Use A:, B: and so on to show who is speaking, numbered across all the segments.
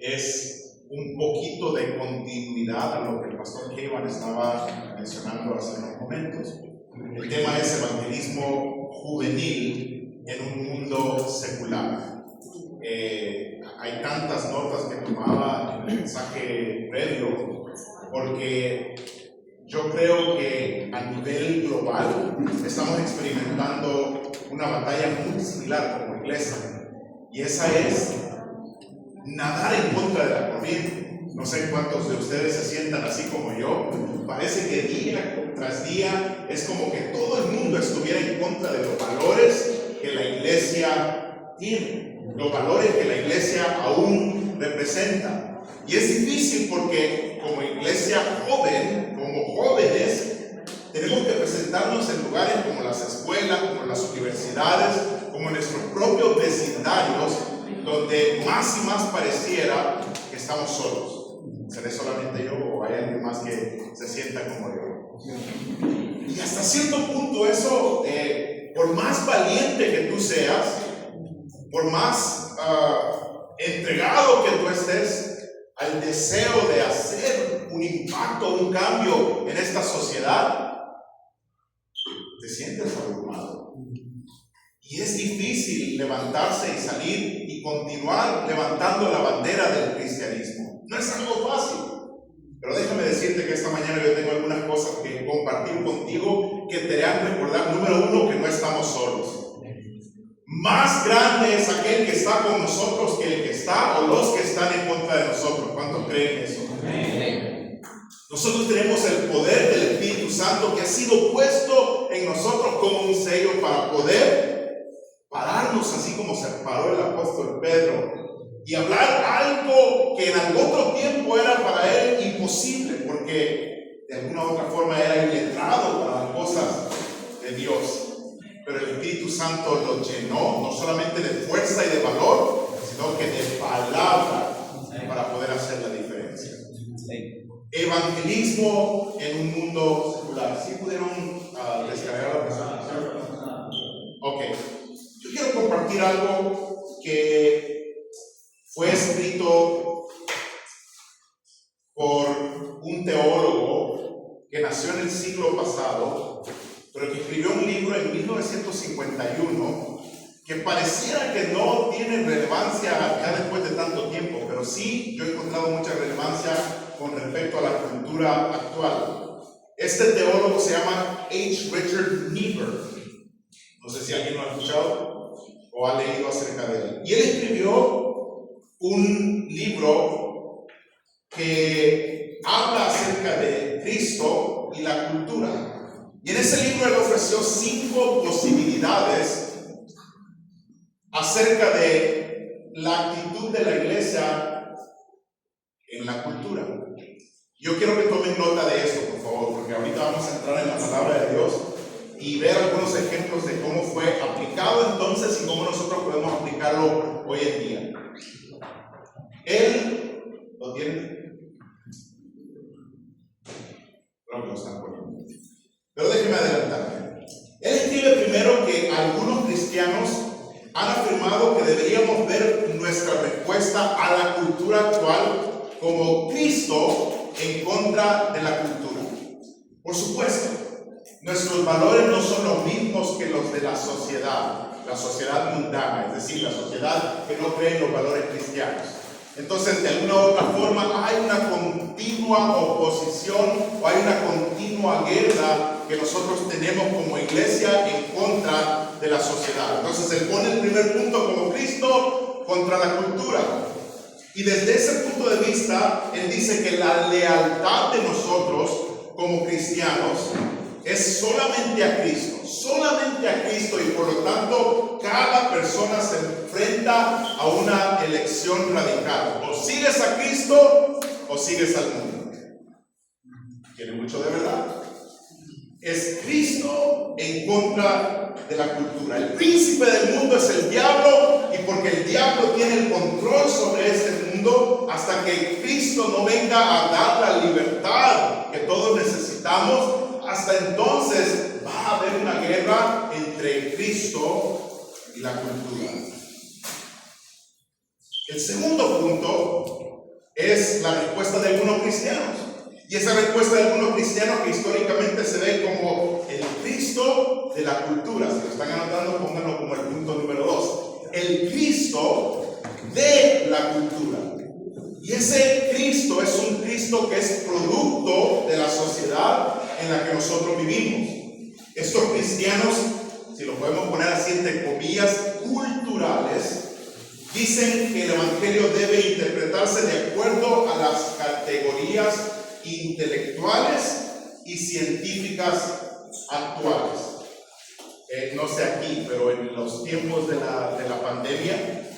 A: es un poquito de continuidad a lo que el pastor Kevin estaba mencionando hace unos momentos. El tema es evangelismo juvenil en un mundo secular. Hay tantas notas que tomaba en el mensaje previo, porque yo creo que a nivel global estamos experimentando una batalla muy similar como iglesia, y esa es nadar en contra de la corriente. No sé cuántos de ustedes se sientan así como yo. Parece que día tras día es como que todo el mundo estuviera en contra de los valores que la iglesia tiene, los valores que la iglesia aún representa. Y es difícil porque como iglesia joven, como jóvenes, tenemos que presentarnos en lugares como las escuelas, como las universidades, como nuestros propios vecindarios, donde más y más pareciera que estamos solos. ¿Seré solamente yo o hay alguien más que se sienta como yo? Y hasta cierto punto eso, por más valiente que tú seas, por más entregado que tú estés al deseo de hacer un impacto, un cambio en esta sociedad, te sientes abrumado. Y es difícil levantarse y salir y continuar levantando la bandera del cristianismo. No es algo fácil. Pero déjame decirte que esta mañana yo tengo algunas cosas que compartir contigo que te harán recordar, número uno, que no estamos solos. Más grande es aquel que está con nosotros que el que está o los que están en contra de nosotros. ¿Cuántos creen eso? Amén. Nosotros tenemos el poder del Espíritu Santo que ha sido puesto en nosotros como un sello para poder pararnos así como se paró el apóstol Pedro y hablar algo que en algún otro tiempo era para él imposible, porque de alguna u otra forma era iletrado para las cosas de Dios. Pero el Espíritu Santo lo llenó no solamente de fuerza y de valor, sino que de palabra para poder hacer la diferencia. Evangelismo en un mundo secular. ¿Sí pudieron descargar la presentación? Ok. Yo quiero compartir algo que fue escrito por un teólogo que nació en el siglo pasado, pero que escribió un libro en 1951 que pareciera que no tiene relevancia ya después de tanto tiempo, pero sí yo he encontrado mucha relevancia con respecto a la cultura actual. Este teólogo se llama H. Richard Niebuhr. No sé si alguien lo ha escuchado o ha leído acerca de él. Y él escribió un libro que habla acerca de Cristo y la cultura. Y en ese libro él ofreció 5 posibilidades acerca de la actitud de la iglesia en la cultura. Yo quiero que tomen nota de esto, por favor, porque ahorita vamos a entrar en la palabra de Dios y ver algunos ejemplos de cómo fue aplicado entonces y cómo nosotros podemos aplicarlo hoy en día. Él, ¿lo tiene? Creo que lo están poniendo. Pero déjeme adelantarme. Él escribe primero que algunos cristianos han afirmado que deberíamos ver nuestra respuesta a la cultura actual como Cristo en contra de la cultura. Por supuesto, nuestros valores no son los mismos que los de la sociedad mundana, es decir, la sociedad que no cree en los valores cristianos. Entonces, de alguna u otra forma, hay una continua oposición o hay una continua guerra que nosotros tenemos como iglesia en contra de la sociedad. Entonces, él pone el primer punto como Cristo contra la cultura. Y desde ese punto de vista, él dice que la lealtad de nosotros como cristianos es solamente a Cristo, y por lo tanto cada persona se enfrenta a una elección radical: o sigues a Cristo o sigues al mundo. Tiene mucho de verdad. Es Cristo en contra de la cultura. El príncipe del mundo es el diablo, y porque el diablo tiene el control sobre este mundo, hasta que Cristo no venga a dar la libertad que todos necesitamos, hasta entonces va a haber una guerra entre Cristo y la cultura. El segundo punto es la respuesta de algunos cristianos. Y esa respuesta de algunos cristianos que históricamente se ve como el Cristo de la cultura. Si lo están anotando, pónganlo como el punto número 2. El Cristo de la cultura. Y ese Cristo es un Cristo que es producto de la sociedad en la que nosotros vivimos. Estos cristianos, si lo podemos poner así entre comillas, culturales, dicen que el Evangelio debe interpretarse de acuerdo a las categorías intelectuales y científicas actuales. No sé aquí, pero en los tiempos de la pandemia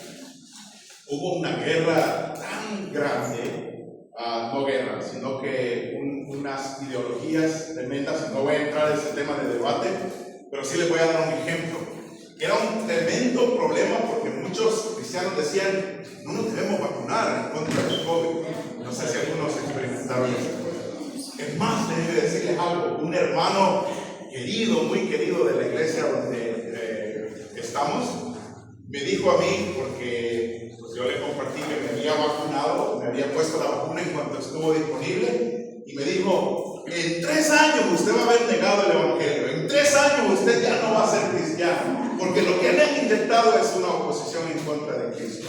A: hubo una guerra tan grande, no guerra, sino que unas ideologías tremendas. No voy a entrar en ese tema de debate, pero sí les voy a dar un ejemplo. Era un tremendo problema porque muchos cristianos decían: no nos debemos vacunar en contra del COVID. No sé si algunos experimentaron eso. Es más, déjenme decirles algo. Un hermano querido, muy querido de la iglesia donde estamos, me dijo a mí, porque pues, yo le compartí que me había vacunado, me había puesto la vacuna en cuanto estuvo disponible, y me dijo: en 3 años usted va a haber negado el Evangelio, en 3 años usted ya no va a ser cristiano, porque lo que le han inyectado es una oposición en contra de Cristo.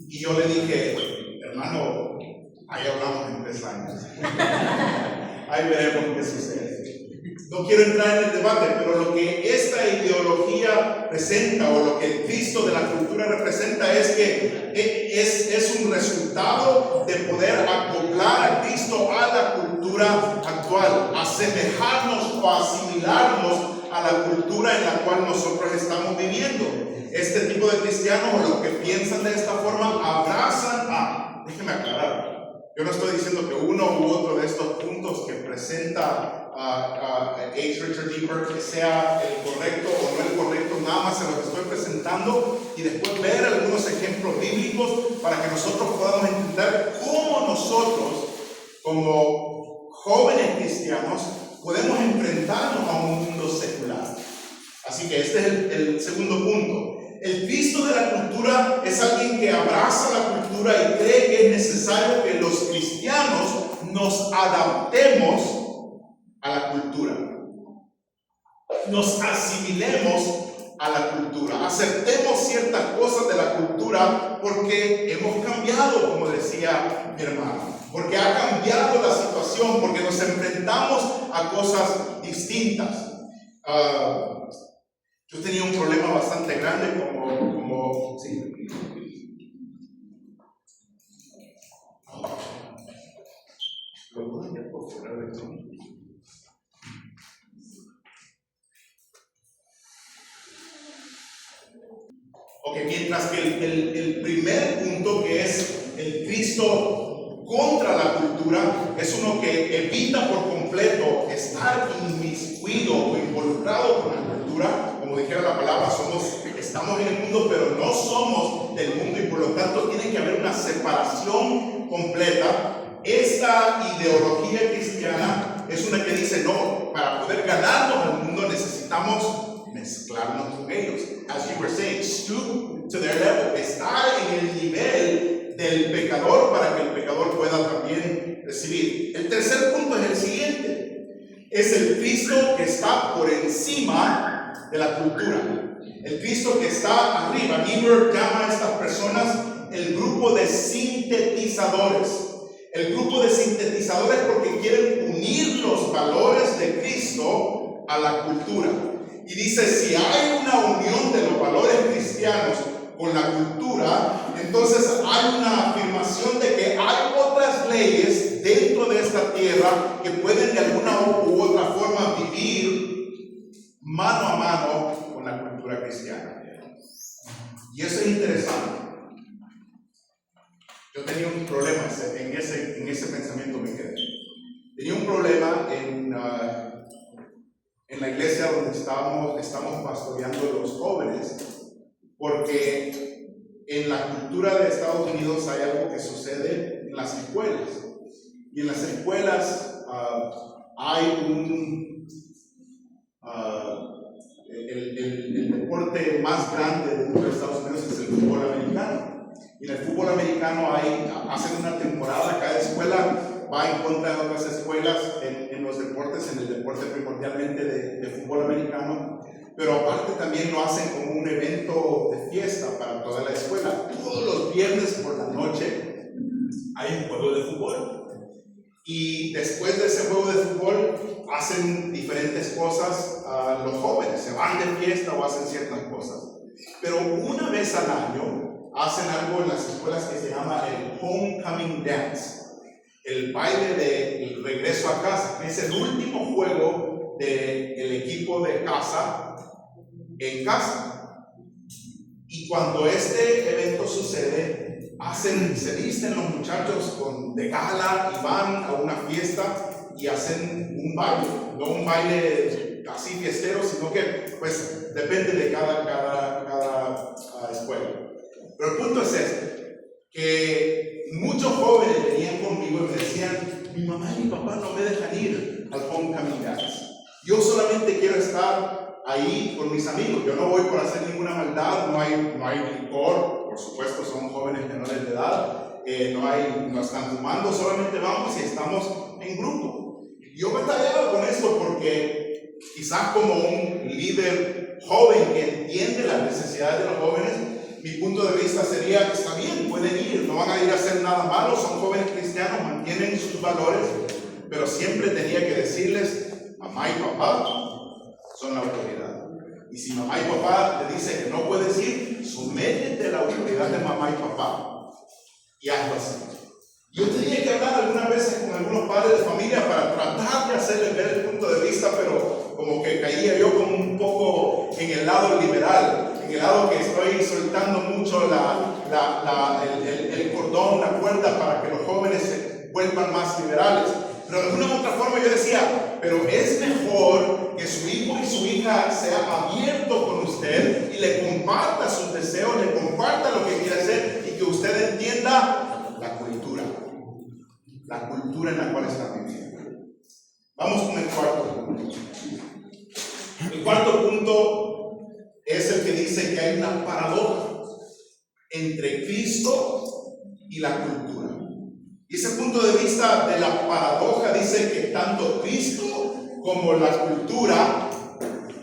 A: Y yo le dije: hermano, ahí hablamos en 3 años. Ahí veremos qué sucede. No quiero entrar en el debate, pero lo que esta ideología presenta, o lo que el Cristo de la cultura representa, es que es un resultado de poder acoplar a Cristo a la cultura actual, asemejarnos o asimilarnos a la cultura en la cual nosotros estamos viviendo. Este tipo de cristianos, o los que piensan de esta forma, abrazan déjeme aclarar. Yo no estoy diciendo que uno u otro de estos puntos que presenta H. Richard Deeper que sea el correcto o no el correcto, nada más se los estoy presentando y después ver algunos ejemplos bíblicos para que nosotros podamos entender cómo nosotros, como jóvenes cristianos, podemos enfrentarnos a un mundo secular. Así que este es el segundo punto. El Cristo de la cultura es alguien que abraza la cultura y cree que es necesario que los cristianos nos adaptemos a la cultura, nos asimilemos a la cultura, aceptemos ciertas cosas de la cultura porque hemos cambiado, como decía mi hermano, porque ha cambiado la situación, porque nos enfrentamos a cosas distintas. Yo tenía un problema bastante grande como sí. ¿Lo puedo enviar por correo electrónico? Ok, mientras que el primer punto, que es el Cristo contra la cultura, es uno que evita por completo estar inmiscuido o involucrado con la cultura. Como dijera la palabra, estamos en el mundo, pero no somos del mundo, y por lo tanto tiene que haber una separación completa. Esta ideología cristiana es una que dice: no, para poder ganarnos al mundo necesitamos mezclarnos con ellos. As you were saying, stoop to their level, estar en el nivel del pecador para que el pecador pueda también recibir. El tercer punto es el siguiente: es el Cristo que está por encima de la cultura, el Cristo que está arriba. Niebuhr llama a estas personas el grupo de sintetizadores. El grupo de sintetizadores porque quieren unir los valores de Cristo a la cultura. Y dice: si hay una unión de los valores cristianos con la cultura, entonces hay una afirmación de que hay otras leyes dentro de esta tierra que pueden de alguna u otra forma vivir mano a mano con la cultura cristiana. Y eso es interesante. Yo tenía un problema en ese pensamiento, me quedé. Tenía un problema en la iglesia donde estamos pastoreando los jóvenes, porque en la cultura de Estados Unidos hay algo que sucede en las escuelas. Y en las escuelas hay el deporte más grande dentro de Estados Unidos es el fútbol americano. Y en el fútbol americano hacen una temporada, cada escuela va en contra de otras escuelas en los deportes, en el deporte primordialmente de fútbol americano, pero aparte también lo hacen como un evento de fiesta para toda la escuela. Todos los viernes por la noche hay un juego de fútbol. Y después de ese juego de fútbol hacen diferentes cosas los jóvenes, se van de fiesta o hacen ciertas cosas. Pero una vez al año hacen algo en las escuelas que se llama el Homecoming Dance, el baile del regreso a casa, que es el último juego del equipo de casa en casa. Y cuando este evento sucede, se visten los muchachos de gala y van a una fiesta y hacen un baile, no un baile así fiestero, sino que pues depende de cada escuela. Pero el punto es este, que muchos jóvenes venían conmigo y me decían: mi mamá y mi papá no me dejan ir al Homecoming Dance, yo solamente quiero estar ahí con mis amigos, yo no voy por hacer ninguna maldad, no hay licor, por supuesto son jóvenes menores de edad, no están fumando, solamente vamos y estamos en grupo. Yo me batallaba con esto porque quizás como un líder joven que entiende las necesidades de los jóvenes, mi punto de vista sería: está bien, pueden ir, no van a ir a hacer nada malo, son jóvenes cristianos, mantienen sus valores, pero siempre tenía que decirles: mamá y papá son la autoridad. Y si mamá y papá te dicen que no puedes ir, sométete a la autoridad de mamá y papá y hazlo así. Yo tenía que hablar algunas veces con algunos padres de familia para tratar de hacerles ver el punto de vista, pero como que caía yo como un poco en el lado liberal, en el lado que estoy soltando mucho el cordón, la cuerda, para que los jóvenes se vuelvan más liberales. Pero de alguna u otra forma yo decía: pero es mejor que su hijo y su hija sea abierto con usted y le comparta sus deseos, le comparta lo que quiere hacer, y que usted entienda la cultura en la cual está viviendo. Vamos con el cuarto punto. El cuarto punto es el que dice que hay una paradoja entre Cristo y la cultura. Y ese punto de vista de la paradoja dice que tanto Cristo como la cultura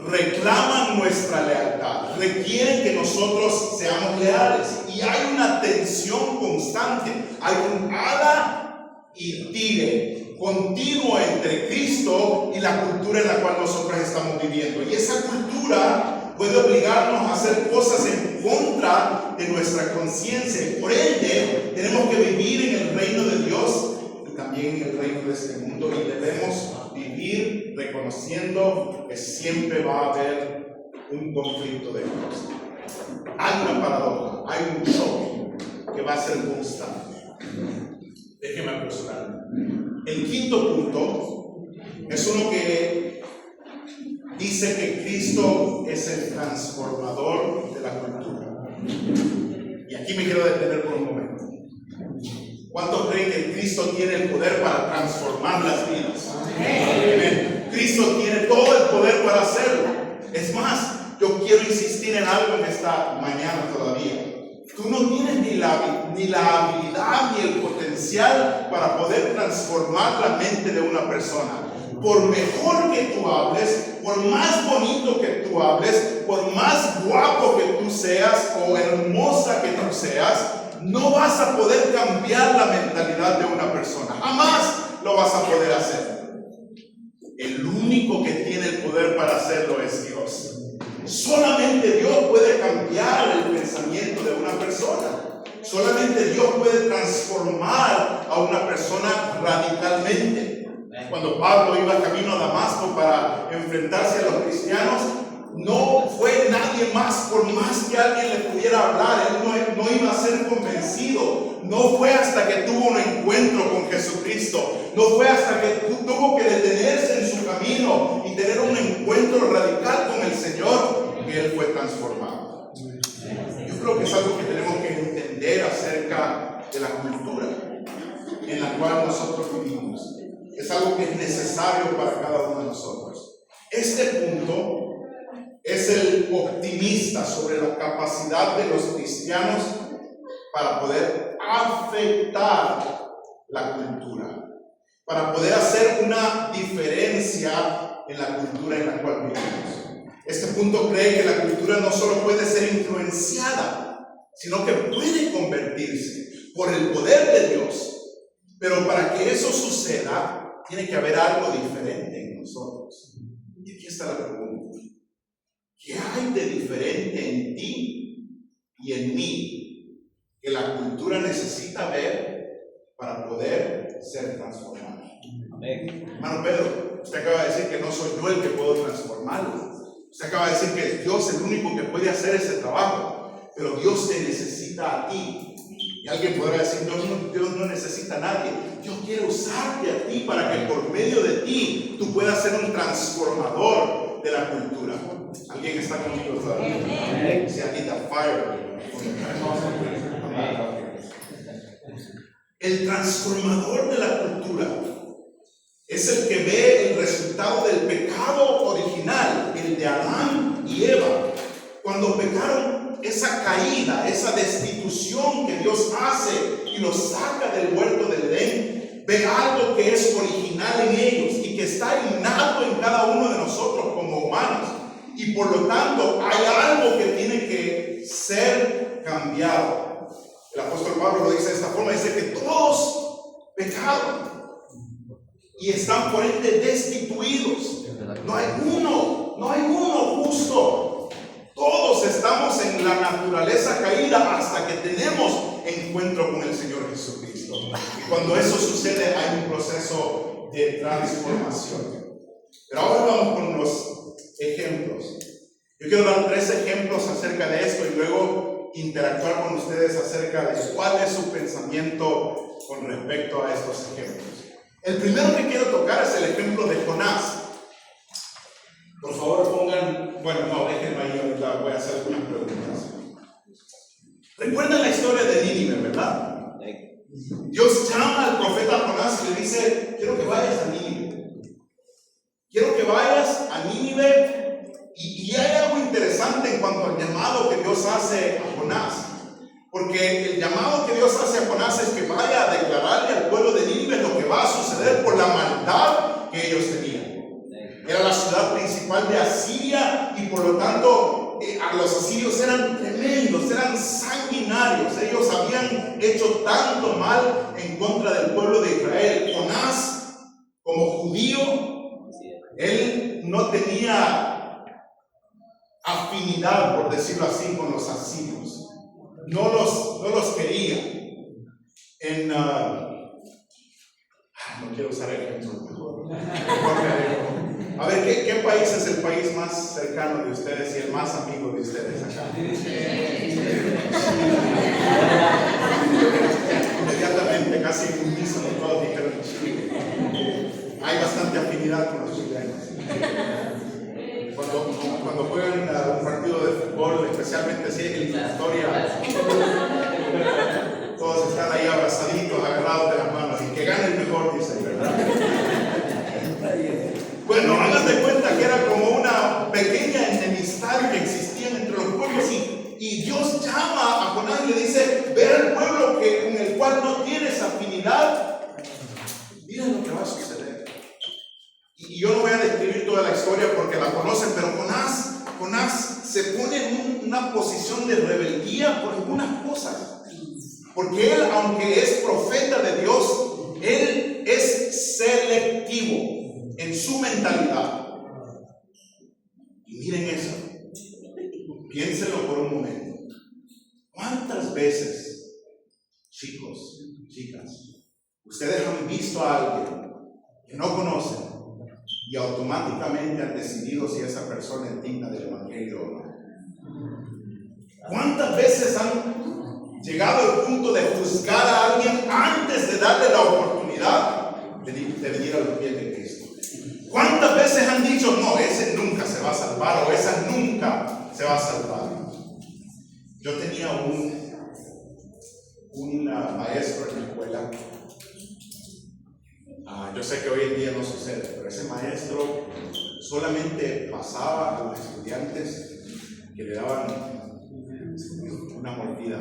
A: reclaman nuestra lealtad, requieren que nosotros seamos leales, y hay una tensión constante, hay un ala y tire continuo entre Cristo y la cultura en la cual nosotros estamos viviendo. Y esa cultura puede obligarnos a hacer cosas en contra de nuestra conciencia, y por ende tenemos que vivir en el reino de Dios y también en el reino de este mundo, y debemos vivir reconociendo que siempre va a haber un conflicto de cosas. Hay una paradoja, hay un choque que va a ser constante. Déjeme apresurar. El quinto punto es uno que dice que Cristo es el transformador de la cultura. Y aquí me quiero detener por un momento. ¿Cuántos creen que Cristo tiene el poder para transformar las vidas? Amén. Cristo tiene todo el poder para hacerlo. Es más, yo quiero insistir en algo en esta mañana todavía. Tú no tienes ni la habilidad ni el potencial para poder transformar la mente de una persona. Por mejor que tú hables, por más bonito que tú hables, por más guapo que tú seas o hermosa que tú seas, no vas a poder cambiar la mentalidad de una persona. Jamás lo vas a poder hacer. El único que tiene el poder para hacerlo es Dios. Solamente Dios puede cambiar el pensamiento de una persona. Solamente Dios puede transformar a una persona radicalmente. Cuando Pablo iba camino a Damasco para enfrentarse a los cristianos, no fue nadie más, por más que alguien le pudiera hablar, él no iba a ser convencido. No fue hasta que tuvo un encuentro con Jesucristo, no fue hasta que tuvo que detenerse en su camino y tener un encuentro radical con el Señor, que él fue transformado. Yo creo que es algo que tenemos que entender acerca de la cultura en la cual nosotros vivimos. Es algo que es necesario para cada uno de nosotros. Este punto es el optimista sobre la capacidad de los cristianos para poder afectar la cultura, para poder hacer una diferencia en la cultura en la cual vivimos. Este punto cree que la cultura no solo puede ser influenciada, sino que puede convertirse por el poder de Dios. Pero para que eso suceda, tiene que haber algo diferente en nosotros. Y aquí está la pregunta: ¿qué hay de diferente en ti y en mí que la cultura necesita ver para poder ser transformada? Amén. Hermano Pedro, usted acaba de decir que no soy yo el que puedo transformarlo. Usted acaba de decir que es Dios el único que puede hacer ese trabajo. Pero Dios te necesita a ti. Y alguien podrá decir: no, Dios no necesita a nadie. Dios quiere usarte a ti para que por medio de ti tú puedas ser un transformador de la cultura. ¿Alguien está conmigo todavía? Si Anita Fire. El transformador de la cultura es el que ve el resultado del pecado original, el de Adán y Eva. Cuando pecaron, esa caída, esa destitución que Dios hace y los saca del huerto del Edén, ve algo que es original en ellos y que está innato en cada uno de nosotros como humanos. Y por lo tanto, hay algo que tiene que ser cambiado. El apóstol Pablo lo dice de esta forma: dice que todos pecaron y están por ende destituidos. No hay uno justo. Todos estamos en la naturaleza caída hasta que tenemos encuentro con el Señor Jesucristo. Y cuando eso sucede, hay un proceso de transformación. Pero ahora vamos con los ejemplos. Yo quiero dar 3 ejemplos acerca de esto y luego interactuar con ustedes acerca de cuál es su pensamiento con respecto a estos ejemplos. El primero que quiero tocar es el ejemplo de Jonás. Por favor, pongan, déjenme ahí, ahorita voy a hacer algunas preguntas. ¿Recuerdan la historia de Nínive, verdad? Dios llama al profeta Jonás y le dice: quiero que vayas a Nínive. Quiero que vayas a Nínive. Y hay algo interesante en cuanto al llamado que Dios hace a Jonás. Porque el llamado que Dios hace a Jonás es que vaya a declararle al pueblo de Nínive lo que va a suceder por la maldad que ellos tenían. Era la ciudad principal de Asiria y por lo tanto los asirios eran tremendos, eran sanguinarios. Ellos habían hecho tanto mal en contra del pueblo de Israel. Jonás, como judío, él no tenía afinidad, por decirlo así, con los asirios. No los quería. No quiero usar ejemplos mejor. A ver, ¿qué país es el país más cercano de ustedes y el más amigo de ustedes acá? Inmediatamente, casi en unísono, todos dijeron Chile. Hay bastante afinidad con los chilenos. Cuando juegan un partido de fútbol, especialmente si es eliminatoria, todos están ahí abrazaditos, agarrados de las manos, y que gane el mejor, dicen, ¿verdad? Bueno, hagan de cuenta que era como una pequeña enemistad que existía entre los pueblos y Dios llama a Jonás y le dice: ve al pueblo con el cual no tienes afinidad, miren lo que va a suceder. Y yo no voy a describir toda la historia porque la conocen, pero Jonás se pone en una posición de rebeldía por algunas cosas. Porque él, aunque es profeta de Dios, él es selectivo en su mentalidad. Y miren eso, piénsenlo por un momento. ¿Cuántas veces, chicos, chicas, ustedes han visto a alguien que no conocen y automáticamente han decidido si esa persona es digna del evangelio o no? ¿Cuántas veces han llegado al punto de juzgar a alguien antes de darle la oportunidad de venir a los pies de Cristo? ¿Cuántas veces han dicho: no, ese nunca se va a salvar o esa nunca se va a salvar? Yo tenía un maestro en la escuela. Yo sé que hoy en día no sucede, pero ese maestro solamente pasaba a los estudiantes que le daban una mordida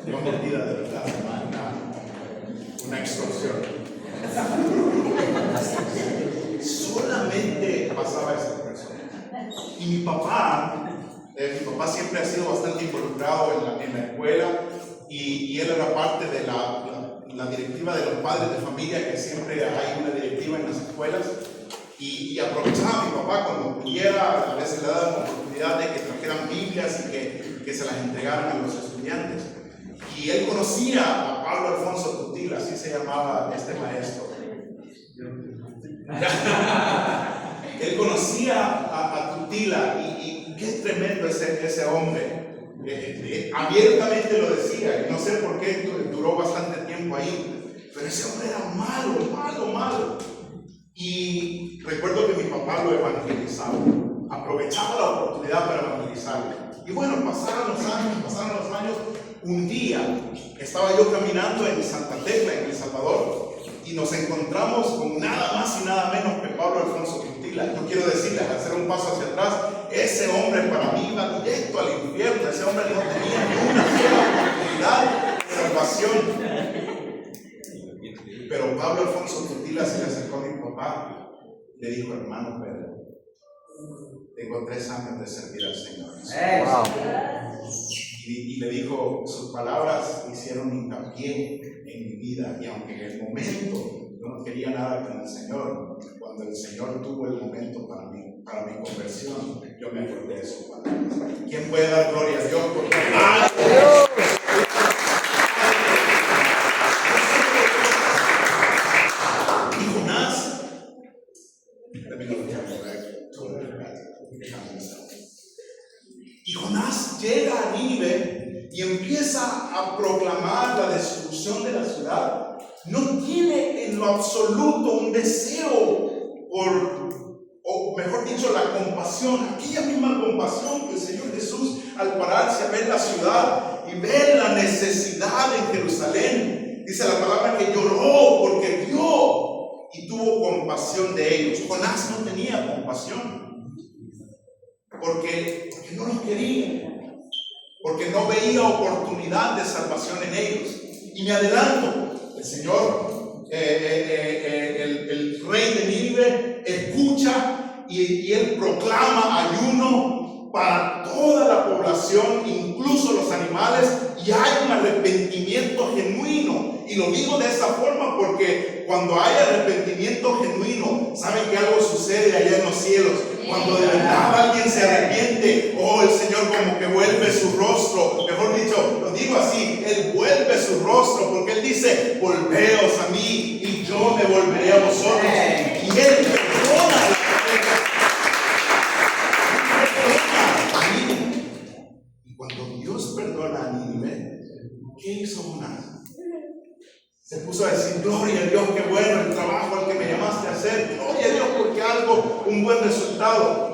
A: No mordida de verdad, una extorsión. Solamente pasaba esa persona. Y mi papá siempre ha sido bastante involucrado en la escuela y él era parte de la directiva de los padres de familia, que siempre hay una directiva en las escuelas. Y aprovechaba a mi papá cuando pudiera, a veces le daban la oportunidad de que trajeran Biblias y que se las entregaran a los estudiantes. Y él conocía a Pablo Alfonso Tutila, así se llamaba este maestro. Él conocía a Tutila y qué tremendo ese hombre. Abiertamente lo decía, y no sé por qué duró bastante tiempo ahí, pero ese hombre era malo. Y recuerdo que mi papá lo evangelizaba, aprovechaba la oportunidad para evangelizarlo. Y bueno, pasaron los años. Un día estaba yo caminando en Santa Tecla, en El Salvador, y nos encontramos con nada más y nada menos que Pablo Alfonso Tutila. Yo quiero decirles, al hacer un paso hacia atrás, ese hombre para mí iba directo al infierno. Ese hombre no tenía ni una sola oportunidad de salvación. Pero Pablo Alfonso Tutila se le acercó a mi papá y le dijo: hermano Pedro, tengo 3 años de servir al Señor. Wow. Y le dijo, sus palabras hicieron hincapié en mi vida, y aunque en el momento yo no quería nada con el Señor, cuando el Señor tuvo el momento para mi conversión, yo me acordé de sus palabras. ¿Quién puede dar gloria a Dios por favor? Y Jonás llega a Nínive y empieza a proclamar la destrucción de la ciudad. No tiene en lo absoluto un deseo o mejor dicho, la compasión, aquella misma compasión que el Señor Jesús, al pararse a ver la ciudad y ver la necesidad en Jerusalén, dice la palabra que lloró porque vio y tuvo compasión de ellos. Jonás no tenía compasión. Porque no los quería, porque no veía oportunidad de salvación en ellos. Y me adelanto, el Señor, el rey de Nínive, escucha y él proclama ayuno para toda la población, incluso los animales, y hay un arrepentimiento genuino. Y lo digo de esa forma porque cuando hay arrepentimiento genuino, saben que algo sucede allá en los cielos. Cuando de verdad alguien se arrepiente, el Señor como que vuelve su rostro. Mejor dicho, lo digo así, Él vuelve su rostro, porque Él dice: volveos a mí y yo me volveré a vosotros. Y Él perdona a Nínive. Y cuando Dios perdona a Nínive, ¿qué hizo Jonás? Se puso a decir: gloria a Dios, qué bueno el trabajo al que me llamaste a hacer. Gloria a Dios porque un buen resultado.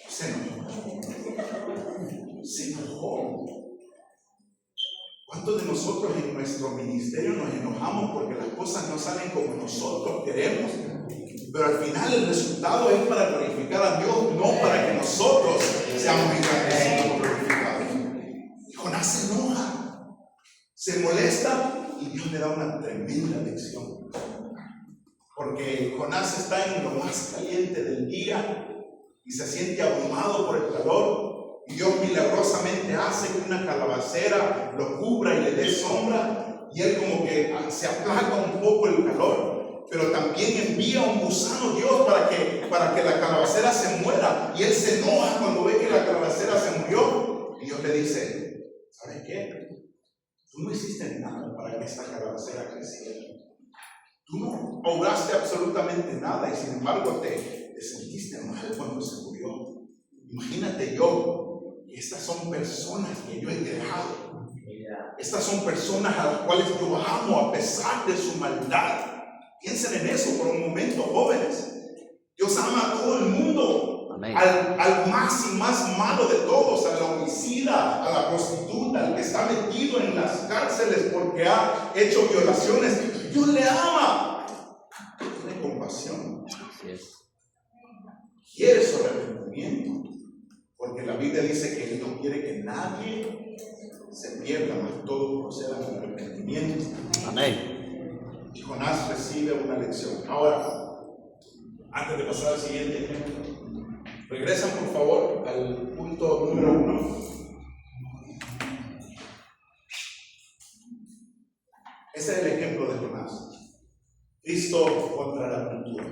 A: Se enojó. ¿Cuántos de nosotros en nuestro ministerio nos enojamos porque las cosas no salen como nosotros queremos? Pero al final el resultado es para glorificar a Dios, no para que nosotros seamos engrandecidos o glorificados. Y Jonás se enoja, se molesta. Y Dios le da una tremenda lección. Porque Jonás está en lo más caliente del día y se siente abrumado por el calor. Y Dios milagrosamente hace que una calabacera lo cubra y le dé sombra. Y él como que se aplaca un poco el calor. Pero también envía un gusano Dios para que la calabacera se muera. Y él se enoja cuando ve que la calabacera se murió. Y Dios le dice: ¿sabes qué? Tú no hiciste nada para que esta calabacera creciera. Tú no obraste absolutamente nada y sin embargo te sentiste mal cuando se murió. Imagínate yo, estas son personas que yo he creado. Estas son personas a las cuales yo amo a pesar de su maldad. Piensen en eso por un momento, jóvenes. Dios ama a todo el mundo. Al más y más malo de todos, al homicida, a la prostituta, al que está metido en las cárceles porque ha hecho violaciones. Dios le ama. Tiene compasión. Quiere su arrepentimiento. Porque la Biblia dice que Él no quiere que nadie se pierda, mas todos procedan al arrepentimiento.
B: Amén.
A: Y Jonás recibe una lección. Ahora, antes de pasar al siguiente ejemplo, regresan por favor al punto número 1. Ese es el ejemplo de Jonás. Cristo contra la cultura.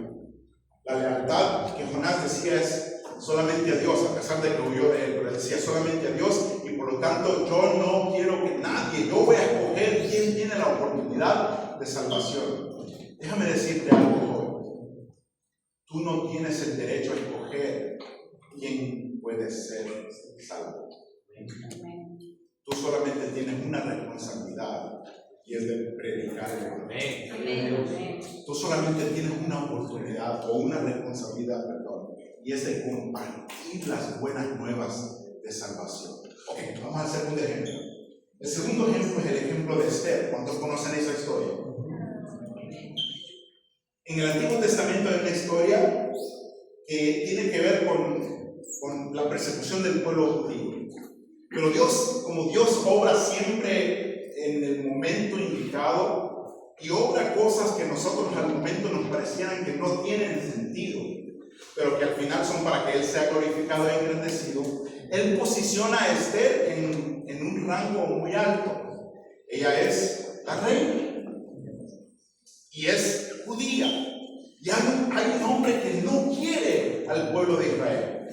A: La lealtad que Jonás decía es solamente a Dios, a pesar de que huyó de él, pero decía solamente a Dios, y por lo tanto yo no quiero que nadie, yo voy a escoger quién tiene la oportunidad de salvación. Déjame decirte algo, joven. Tú no tienes el derecho a escoger quién puede ser salvo. Tú solamente tienes una responsabilidad, y es de predicar el Evangelio. Tú solamente tienes una oportunidad o una responsabilidad, perdón, y es de compartir las buenas nuevas de salvación. Ok, vamos al segundo ejemplo. El segundo ejemplo es el ejemplo de Esther. ¿Cuántos conocen esa historia? En el Antiguo Testamento hay una historia que tiene que ver con la persecución del pueblo judío. Pero Dios, como Dios obra siempre en el momento indicado y obra cosas que nosotros al momento nos parecieran que no tienen sentido, pero que al final son para que Él sea glorificado y engrandecido, Él posiciona a Esther en un rango muy alto. Ella es la reina y es judía, y hay un hombre que no quiere al pueblo de Israel.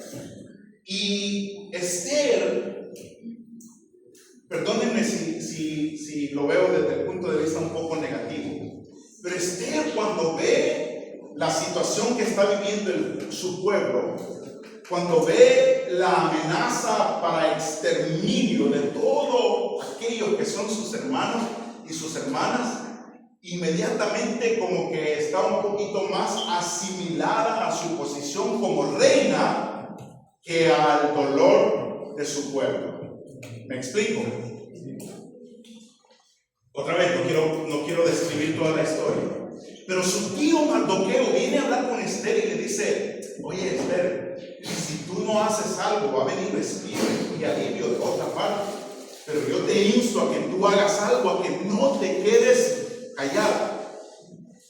A: Y Esther, perdónenme si lo veo desde el punto de vista un poco negativo, pero Esther, cuando ve la situación que está viviendo su pueblo, cuando ve la amenaza para exterminio de todos aquellos que son sus hermanos y sus hermanas, inmediatamente como que está un poquito más asimilada a su posición como reina que al dolor de su pueblo. ¿Me explico? Otra vez, no quiero describir toda la historia, pero su tío Mardoqueo viene a hablar con Esther y le dice: oye Esther, si tú no haces algo, va a venir respiro y alivio de otra parte, pero yo te insto a que tú hagas algo, a que no te quedes callada.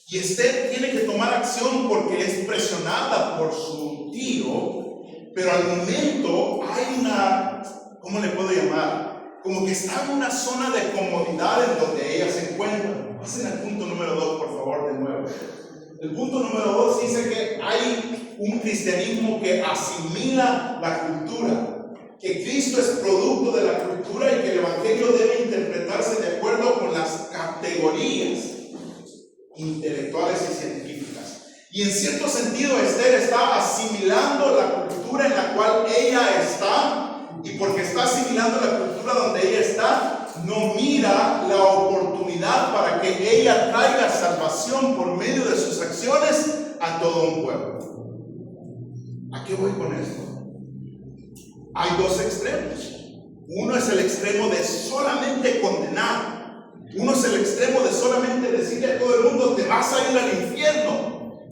A: Y Esther tiene que tomar acción porque es presionada por su tío, pero al momento hay una, ¿cómo le puedo llamar? Como que está en una zona de comodidad en donde ella se encuentra. Pasen al punto número 2, por favor, de nuevo. El punto número 2 dice que hay un cristianismo que asimila la cultura, que Cristo es producto de la cultura y que el Evangelio debe interpretarse de acuerdo con las categorías intelectuales y científicas. Y en cierto sentido Esther está asimilando la cultura en la cual ella está, y porque está asimilando la cultura donde ella está, no mira la oportunidad para que ella traiga salvación por medio de sus acciones a todo un pueblo. ¿A qué voy con esto? Hay dos extremos. Uno es el extremo de solamente condenar. Uno es el extremo de solamente decirle a todo el mundo: te vas a ir al infierno.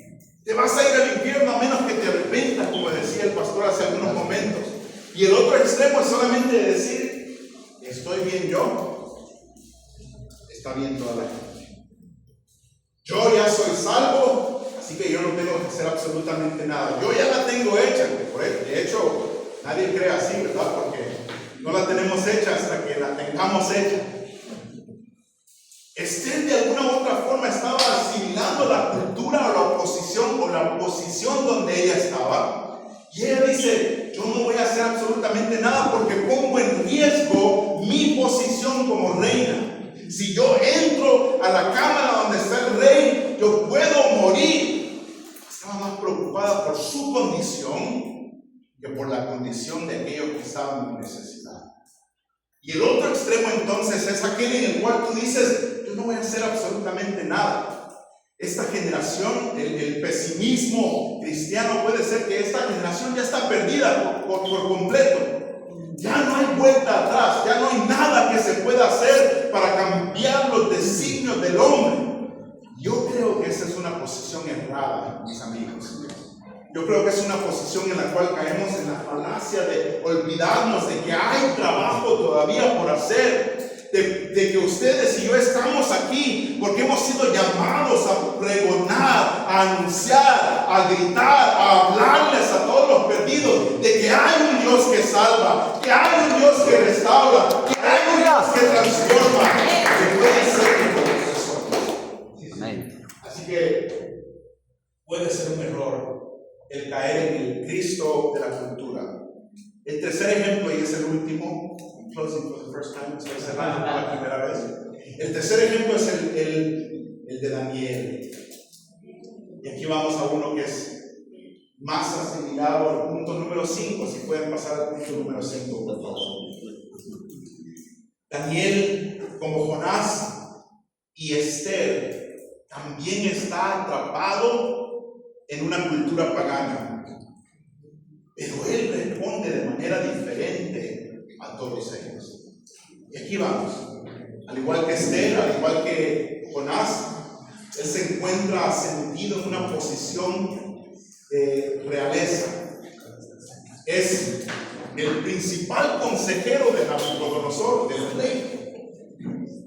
A: Te vas a ir al infierno a menos que te arrepientas, como decía el pastor hace algunos momentos. Y el otro extremo es solamente decir: estoy bien yo, está bien toda la gente. Yo ya soy salvo, así que yo no tengo que hacer absolutamente nada. Yo ya la tengo hecha. De hecho, nadie cree así, ¿verdad? Porque no la tenemos hecha hasta que la tengamos hecha. Esther de alguna u otra forma estaba asimilando la cultura o la posición donde ella estaba. Y ella dice: yo no voy a hacer absolutamente nada porque pongo en riesgo mi posición como reina. Si yo entro a la cámara donde está el rey, yo puedo morir. Estaba más preocupada por su condición que por la condición de aquellos que estaban en necesidad. Y el otro extremo entonces es aquel en el cual tú dices: yo no voy a hacer absolutamente nada. Esta generación, el pesimismo cristiano, puede ser que esta generación ya está perdida por completo. Ya no hay vuelta atrás, ya no hay nada que se pueda hacer para cambiar los designios del hombre. Yo creo que esa es una posición errada, mis amigos. Yo creo que es una posición en la cual caemos en la falacia de olvidarnos de que hay trabajo todavía por hacer, de que ustedes y yo estamos aquí porque hemos sido llamados a pregonar, a anunciar, a gritar, a hablarles a todos los perdidos de que hay un Dios que salva, que hay un Dios que restaura, que hay un Dios que transforma, que puede ser con nosotros. Así que puede ser un error el caer en el Cristo de la cultura. El tercer ejemplo, y es el último, I'm closing for the first time, estoy cerrando por la primera vez. El tercer ejemplo es el de Daniel. Y aquí vamos a uno que es más asimilado al punto número 5, si pueden pasar al punto número 5, por favor. Daniel, como Jonás y Esther, también está atrapado en una cultura pagana, pero él responde de manera diferente a todos ellos. Y aquí vamos, al igual que Esther, al igual que Jonás, él se encuentra ascendido en una posición de realeza. Es el principal consejero de Nabucodonosor, del rey.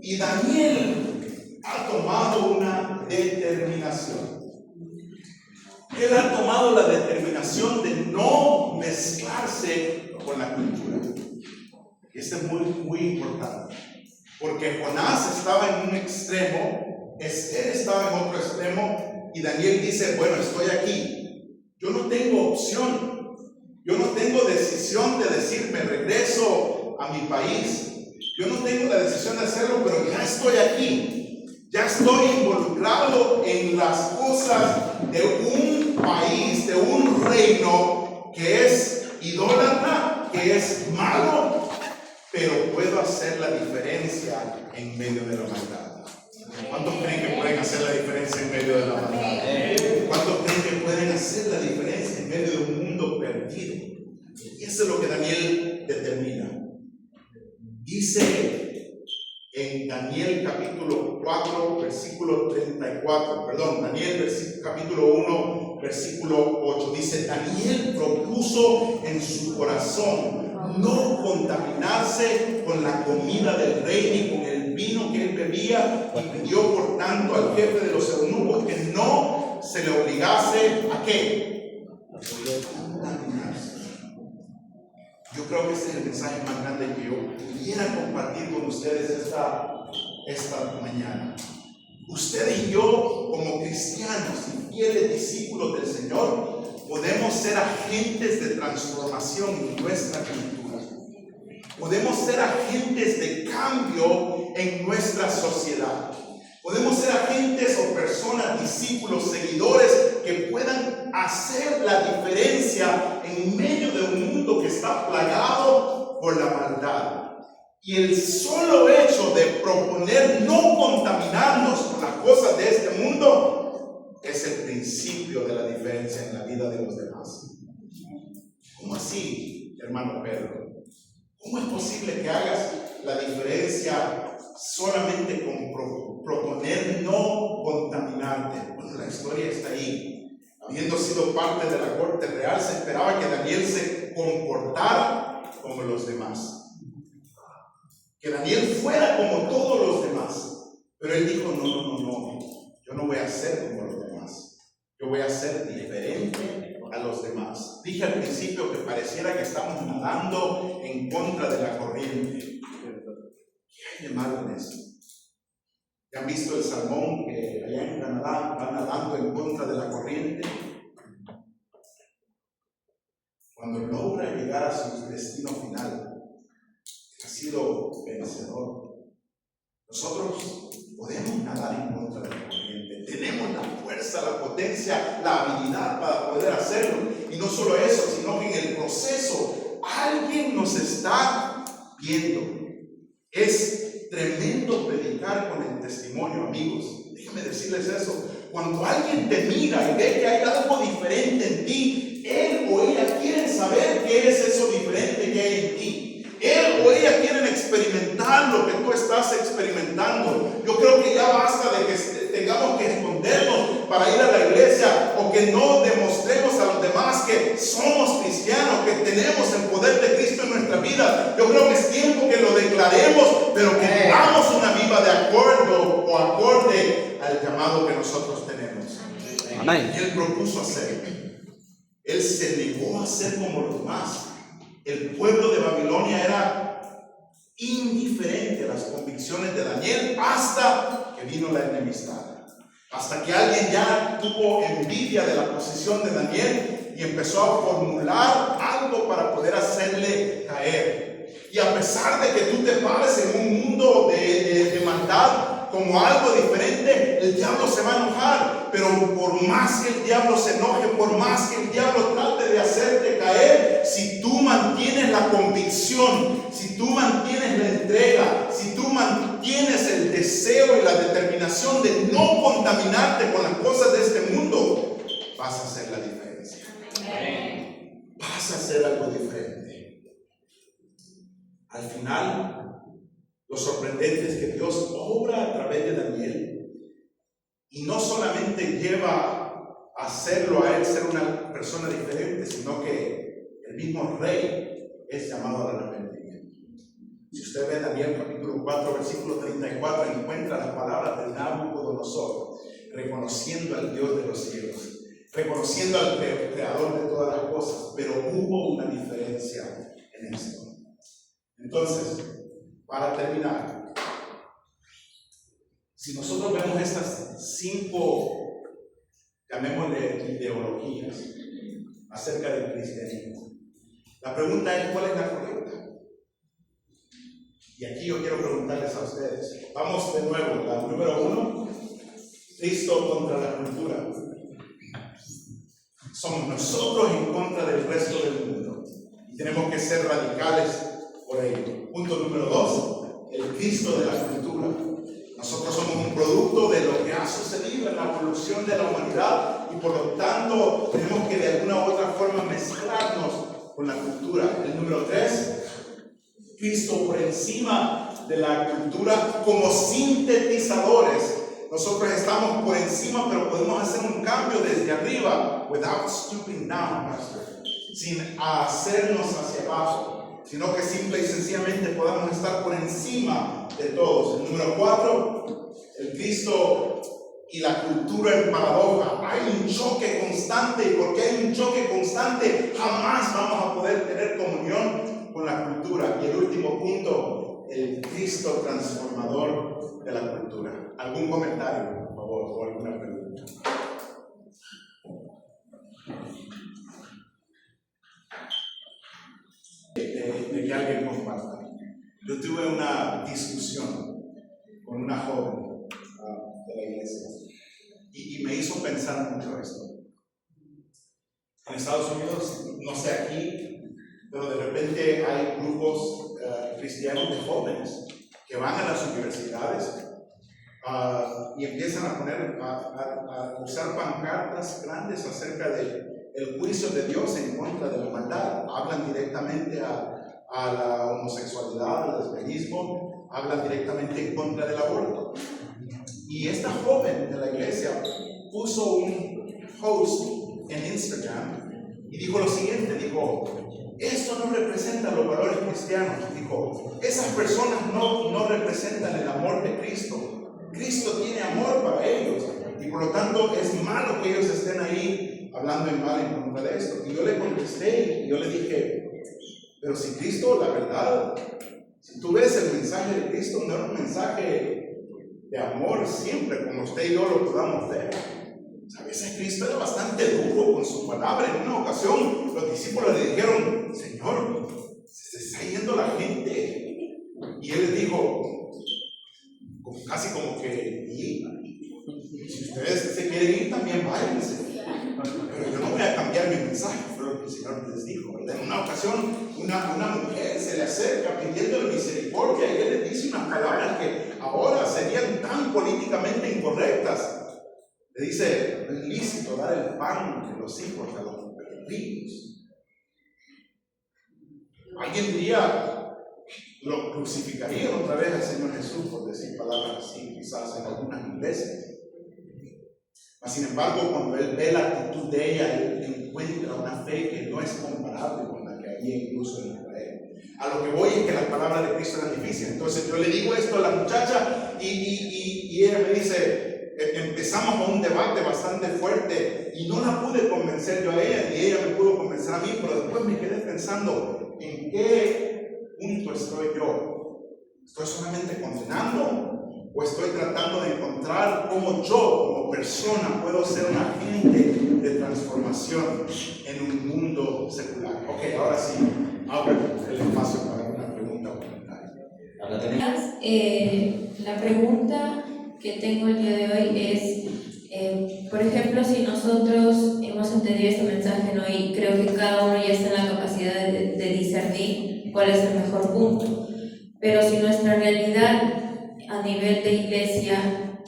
A: Y Daniel ha tomado una determinación. Él ha tomado la determinación de no mezclarse con la cultura. Y esto es muy importante. Porque Jonás estaba en un extremo, Esther estaba en otro extremo, y Daniel dice, bueno, estoy aquí. Yo no tengo opción. Yo no tengo decisión de decir, me regreso a mi país. Yo no tengo la decisión de hacerlo, pero ya estoy aquí. Ya estoy involucrado en las cosas de un país, de un reino que es idólatra, que es malo, pero puedo hacer la diferencia en medio de la maldad. ¿Cuántos creen que pueden hacer la diferencia en medio de la maldad? ¿Cuántos creen que pueden hacer la diferencia en medio de un mundo perdido? Y eso es lo que Daniel determina. Dice en Daniel capítulo 4, versículo 34, Daniel capítulo 1, versículo 8, dice, Daniel propuso en su corazón no contaminarse con la comida del rey ni con el vino que él bebía, y pidió por tanto al jefe de los eunucos que no se le obligase ¿a qué? A contaminarse. Yo creo que ese es el mensaje más grande que yo pudiera compartir con ustedes esta mañana. Ustedes y yo, como cristianos y fieles discípulos del Señor, podemos ser agentes de transformación en nuestra cultura. Podemos ser agentes de cambio en nuestra sociedad. Podemos ser agentes o personas, discípulos, seguidores que puedan hacer la diferencia en medio de un mundo que está plagado por la maldad. Y el solo hecho de proponer no contaminarnos con las cosas de este mundo es el principio de la diferencia en la vida de los demás. ¿Cómo así, hermano Pedro? ¿Cómo es posible que hagas la diferencia solamente con proponer no contaminarte? Bueno, la historia está ahí. Habiendo sido parte de la corte real, se esperaba que Daniel se comportara como los demás. Que Daniel fuera como todos los demás. Pero él dijo, no. Yo no voy a ser como los demás. Yo voy a ser diferente a los demás. Dije al principio que pareciera que estamos nadando en contra de la corriente. ¿Qué hay de malo en eso? ¿Ya han visto el salmón que allá en Canadá va nadando en contra de la corriente? Cuando logra llegar a su destino final, ha sido vencedor. Nosotros podemos nadar en contra de la corriente. Tenemos la fuerza, la potencia, la habilidad para poder hacerlo. Y no solo eso, sino que en el proceso alguien nos está viendo. Es tremendo predicar con el testimonio, amigos. Déjenme decirles eso. Cuando alguien te mira y ve que hay algo diferente en ti, él o ella quieren saber qué es eso diferente que hay en ti. Él o ella quieren experimentar lo que tú estás experimentando. Yo creo que ya basta de que tengamos que escondernos para ir a la iglesia o que no demostremos a los demás tenemos el poder de Cristo en nuestra vida. Yo creo que es tiempo que lo declaremos, pero que vivamos una vida de acuerdo o acorde al llamado que nosotros tenemos.
B: Amén.
A: Y Él propuso hacer. Él se negó a ser como los demás. El pueblo de Babilonia era indiferente a las convicciones de Daniel hasta que vino la enemistad. Hasta que alguien ya tuvo envidia de la posición de Daniel y empezó a formular algo para poder hacerle caer. Y a pesar de que tú te pares en un mundo de maldad como algo diferente, el diablo se va a enojar. Pero por más que el diablo se enoje, por más que el diablo trate de hacerte caer, si tú mantienes la convicción, si tú mantienes la entrega, si tú mantienes el deseo y la determinación de no contaminarte con las cosas de este mundo, vas a hacer la diferencia. Vas a hacer algo diferente. Al final, lo sorprendente es que Dios obra a través de Daniel y no solamente lleva a hacerlo a él ser una persona diferente, sino que el mismo rey es llamado al arrepentimiento. Si usted ve Daniel capítulo 4, versículo 34, encuentra las palabras de Nabucodonosor, reconociendo al Dios de los cielos, reconociendo al creador de todas las cosas, pero hubo una diferencia en esto. Entonces, para terminar, si nosotros vemos estas 5, llamémosle ideologías acerca del cristianismo, la pregunta es: ¿cuál es la correcta? Y aquí yo quiero preguntarles a ustedes. Vamos de nuevo, la número 1, Cristo contra la cultura. Somos nosotros en contra del resto del mundo y tenemos que ser radicales por ello. Punto número 2, el Cristo de la cultura. Nosotros somos un producto de lo que ha sucedido en la evolución de la humanidad y por lo tanto tenemos que de alguna u otra forma mezclarnos con la cultura. El número 3, Cristo por encima de la cultura como sintetizadores. Nosotros estamos por encima, pero podemos hacer un cambio desde arriba, without stooping down, pastor, sin hacernos hacia abajo, sino que simple y sencillamente podamos estar por encima de todos. El número 4, el Cristo y la cultura en paradoja. Hay un choque constante, y porque hay un choque constante, jamás vamos a poder tener comunión con la cultura. Y el último punto, el Cristo transformador de la cultura. ¿Algún comentario, por favor, o alguna pregunta? De que alguien comparta. Yo tuve una discusión con una joven de la iglesia y me hizo pensar mucho esto. En Estados Unidos, no sé aquí, pero de repente hay grupos cristianos de jóvenes que van a las universidades y empiezan a poner, a usar pancartas grandes acerca del juicio de Dios en contra de la maldad. Hablan directamente a la homosexualidad, al lesbianismo, hablan directamente en contra del aborto. Y esta joven de la iglesia puso un post en Instagram y dijo lo siguiente, dijo: esto no representa los valores cristianos. Dijo, esas personas no representan el amor de Cristo. Cristo tiene amor para ellos y por lo tanto es malo que ellos estén ahí hablando en mal en contra de esto. Y yo le contesté y yo le dije: pero si Cristo, la verdad, si tú ves el mensaje de Cristo, no era un mensaje de amor siempre, como usted y yo lo podamos ver. A veces Cristo era bastante duro con su palabra. En una ocasión los discípulos le dijeron: Señor, se está yendo la gente. Y él les dijo, casi como que, si ustedes se quieren ir, también váyanse. Pero yo no voy a cambiar mi mensaje, fue lo que el Señor les dijo. En una ocasión, una mujer se le acerca pidiéndole misericordia y él le dice unas palabras que ahora serían tan políticamente incorrectas. Le dice: es lícito dar el pan de los hijos a los ricos. Alguien diría, lo crucificaría otra vez al Señor Jesús por decir palabras así, quizás en algunas iglesias. Mas, sin embargo, cuando él ve la actitud de ella, él encuentra una fe que no es comparable con la que allí incluso en Israel. A lo que voy es que la palabra de Cristo era difícil. Entonces yo le digo esto a la muchacha y ella me dice, empezamos a un debate bastante fuerte y no la pude convencer yo a ella, ni ella me pudo convencer a mí, pero después me quedé pensando, ¿en qué punto estoy yo? ¿Estoy solamente condenando? ¿O estoy tratando de encontrar cómo yo, como persona, puedo ser un agente de transformación en un mundo secular? Ok, ahora sí, abro el espacio para una pregunta o comentario.
C: La pregunta que tengo el día de hoy es, por ejemplo, si nosotros hemos entendido este mensaje, ¿no? Y creo que cada uno ya está en la capacidad de discernir cuál es el mejor punto, pero si nuestra realidad a nivel de iglesia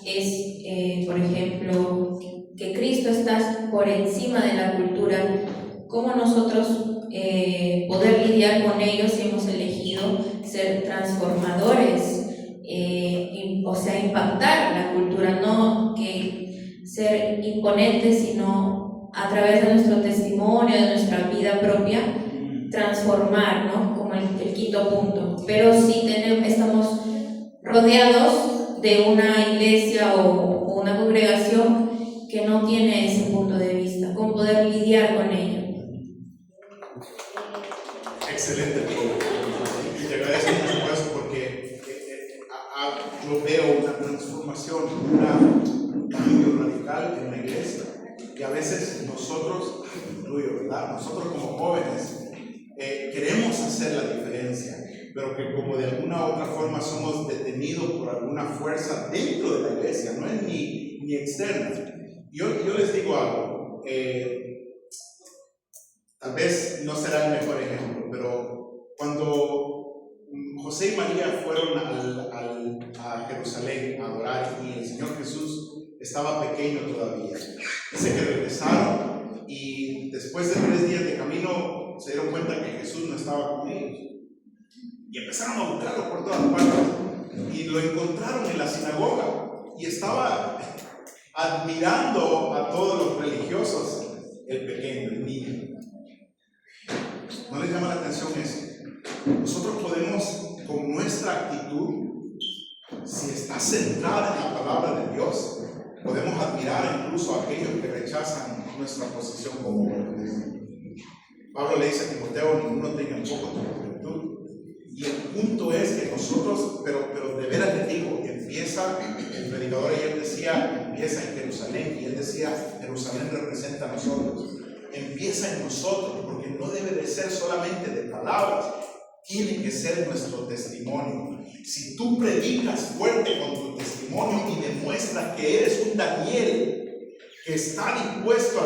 C: es, por ejemplo, que Cristo está por encima de la cultura, ¿cómo nosotros poder lidiar con ellos si hemos elegido ser transformadores? O sea, impactar la cultura, no que ser imponentes, sino a través de nuestro testimonio, de nuestra vida propia, transformar, ¿no? Como el quinto punto. Pero si estamos rodeados de una iglesia o una congregación que no tiene ese punto de vista, ¿cómo poder lidiar con ello?
A: Excelente pregunta. Y te agradezco mucho por eso porque yo veo una transformación, un cambio radical en la iglesia. Y a veces nosotros, incluyo, ¿verdad? Nosotros como jóvenes queremos hacer la diferencia, pero que como de alguna u otra forma somos detenidos por alguna fuerza dentro de la iglesia, no es ni externa. Yo les digo algo, tal vez no será el mejor ejemplo, pero cuando José y María fueron a Jerusalén a adorar y el Señor Jesús estaba pequeño todavía, dice que regresaron y después de 3 días de camino se dieron cuenta que Jesús no estaba con ellos. Y empezaron a buscarlo por todas partes. Y lo encontraron en la sinagoga. Y estaba admirando a todos los religiosos, el pequeño, el niño. ¿No les llama la atención eso? Nosotros podemos, con nuestra actitud, si está centrada en la palabra de Dios, podemos admirar incluso a aquellos que rechazan nuestra posición como jóvenes. Pablo le dice a Timoteo, ninguno tenga en poco tu juventud. Y el punto es que nosotros, pero de veras les digo, empieza, el predicador ayer decía, empieza en Jerusalén, y él decía, Jerusalén representa a nosotros. Empieza en nosotros, porque no debe de ser solamente de palabras, tiene que ser nuestro testimonio. Si tú predicas fuerte con tu testimonio y demuestras que eres un Daniel, que está dispuesto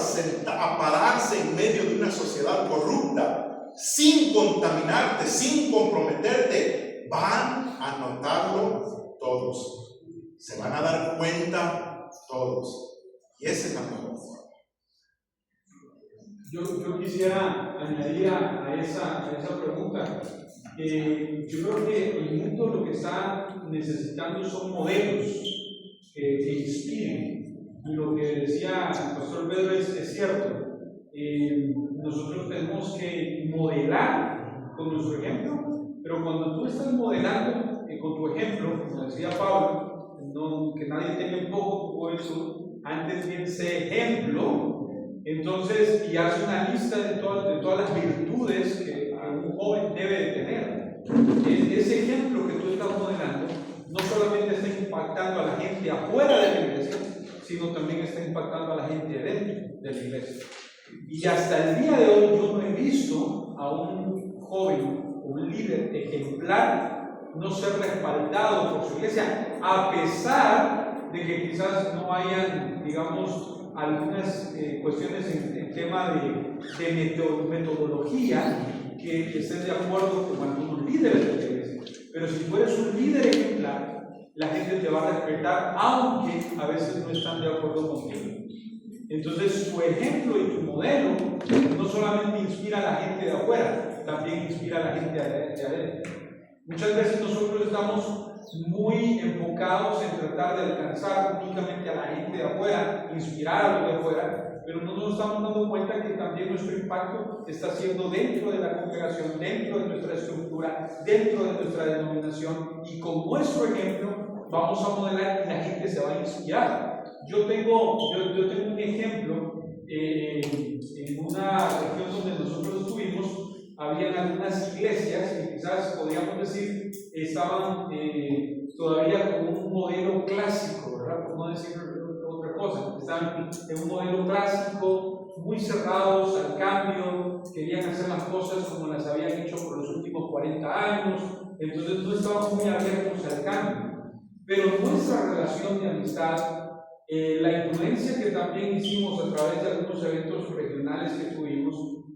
A: a pararse en medio de una sociedad corrupta, sin contaminarte, sin comprometerte, van a notarlo todos. Se van a dar cuenta todos. Y esa es la mejor forma.
D: Yo quisiera añadir a esa pregunta. Yo creo que el mundo lo que está necesitando son modelos que inspiren. Y lo que decía el pastor Pedro es cierto. Nosotros tenemos que modelar con nuestro ejemplo, pero cuando tú estás modelando con tu ejemplo, como decía Pablo, no, que nadie tenga en poco eso, antes bien sé ejemplo, entonces, y hace una lista de todas las virtudes que un joven debe de tener. Ese ejemplo que tú estás modelando no solamente está impactando a la gente afuera de la iglesia, sino también está impactando a la gente dentro de la iglesia. Y hasta el día de hoy yo no he visto a un joven, un líder ejemplar, no ser respaldado por su iglesia, a pesar de que quizás no hayan, digamos, algunas cuestiones en tema de metodología que estén de acuerdo con algunos líderes de la iglesia. Pero si tú eres un líder ejemplar, la gente te va a respetar, aunque a veces no están de acuerdo contigo. Entonces, tu ejemplo y tu modelo no solamente inspira a la gente de afuera, también inspira a la gente de adentro. Muchas veces nosotros estamos muy enfocados en tratar de alcanzar únicamente a la gente de afuera, inspirar a los de afuera, pero no nos estamos dando cuenta que también nuestro impacto está siendo dentro de la congregación, dentro de nuestra estructura, dentro de nuestra denominación, y con nuestro ejemplo vamos a modelar y la gente se va a inspirar. Yo tengo un ejemplo. En una región donde nosotros estuvimos, habían algunas iglesias que quizás podríamos decir estaban todavía con un modelo clásico, ¿verdad? Por no decir otra cosa, estaban en un modelo clásico, muy cerrados al cambio, querían hacer las cosas como las habían hecho por los últimos 40 años, entonces no estaban muy abiertos al cambio. Pero nuestra relación de amistad, la influencia que también hicimos a través de algunos eventos regionales que tuvimos,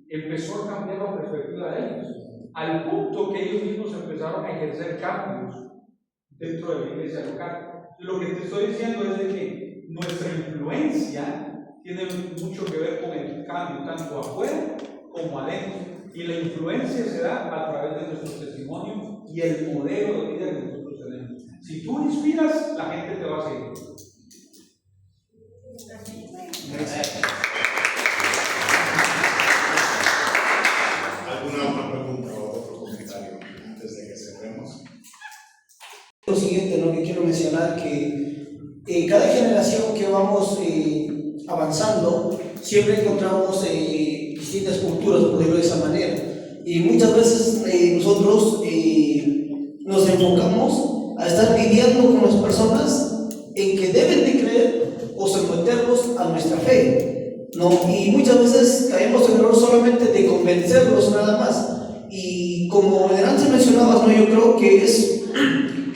D: empezó a cambiar la perspectiva de ellos, al punto que ellos mismos empezaron a ejercer cambios dentro de la iglesia local. Lo que te estoy diciendo es de que nuestra influencia tiene mucho que ver con el cambio, tanto afuera como adentro. Y la influencia se da a través de nuestro testimonio y el modelo de vida que nosotros tenemos. Si tú inspiras, la gente te va a seguir.
A: ¿Alguna otra pregunta o otro comentario antes de que cerremos?
E: Lo siguiente, ¿no? Que quiero mencionar que cada generación que vamos avanzando, siempre encontramos distintas culturas, por decirlo de esa manera. Y muchas veces nosotros nos enfocamos a estar lidiando con las personas en que deben de creer o someterlos a nuestra fe, ¿no? Y muchas veces caemos en el error solamente de convencerlos nada más. Y como antes mencionabas, ¿no? Yo creo que es